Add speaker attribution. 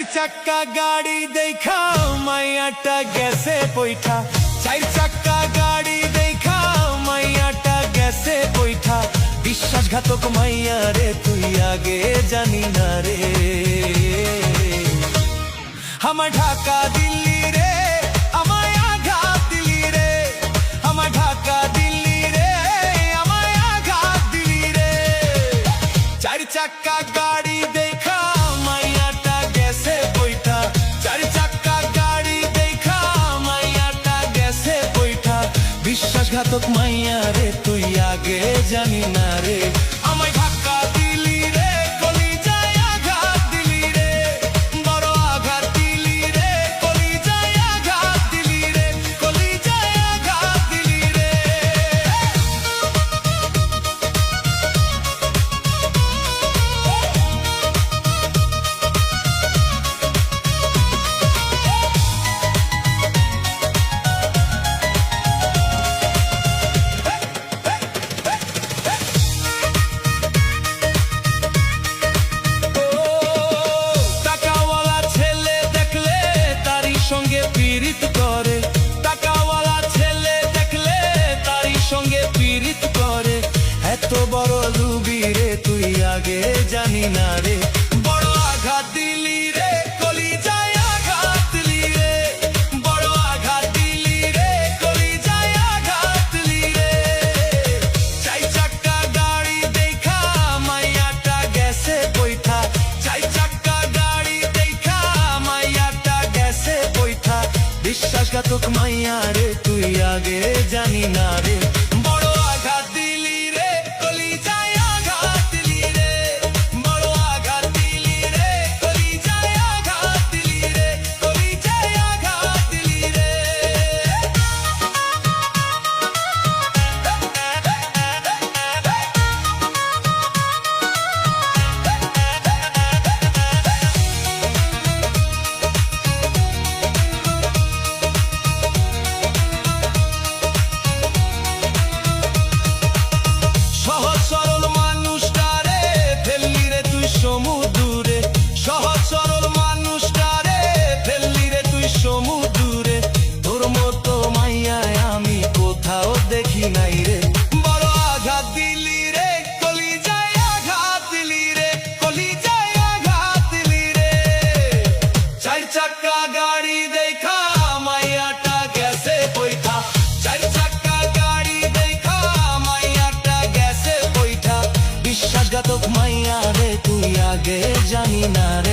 Speaker 1: চার চাক্কা গাড়ি দেখা মাইয়াটা গেছে বৈঠা, চার চাক্কা গাড়ি দেখা মাইয়াটা গেছে বৈঠা। বিশ্বাসঘাতক মাইয়া রে তুই আগে জানি না রে। আমার ঢাকা দিল্লি রে, আমায় আঘাত দিলি রে। আমার ঢাকা দিল্লি রে, আমায় আঘাত দিলি রে। চার চাক্কা গাড়ি দেখা মাইয়াটা গেছে বৈঠা, চার চাক্কা গাড়ি দেখা মাইয়াটা গেছে বৈঠা। বিশ্বাসঘাতক মাইয়া রে তুই আগে জানি না রে। আমায় ধাক্কা দিলি রে, কলিজায় আঘাত দিলি রে। বড় আঘাত দিলি রে, কলিজায় আঘাত দিলি রে, কলিজায় আঘাত দিলি রে। সঙ্গে পীড়িত করে, টাকাওয়ালা ছেলে দেখলে তারই সঙ্গে পীড়িত করে। এত বড় লুবি রে তুই আগে জানি না রে। বড় আঘাত দিলি রে, কলিজায় আঘাত দিলি রে। বড় আঘাত দিলি রে, কলিজায় আঘাত দিলি রে। চাই চাক্কা গাড়ি দেখা মাইয়াটা গেছে বৈঠা, চাই চাক্কা গাড়ি দেখা মাইয়াটা গেছে বৈঠা। বিশ্বাসঘাতক মাইয়া রে তুই আগে জানি না রে। বড় আঘাত দিলি রে, কলিজায় আঘাত দিলি রে। বড় আঘাত দিলি রে, কলিজায় আঘাত দিলি রে, কলিজায় আঘাত দিলি রে। সহজ সরল মানুষটারে ফেললি রে তুই সমুদ্রে, সহজ সরল মানুষটারে ফেললি রে তুই সমুদ্রে। তোর মতো মাইয়ায় আমি কোথাও দেখি নাই রে। বড় আঘাত দিলি রে, কলিজায় আঘাত দিলি রে, কলিজায় আঘাত দিলি রে। চার চাক্কা গাড়ি দেখা মাইয়াটা গেছে বৈঠা, চার চাক্কা গাড়ি দেখা মাইয়াটা গেছে বৈঠা। বিশ্বাসঘাতক মাইয়া রে তুই আগে জানি না রে।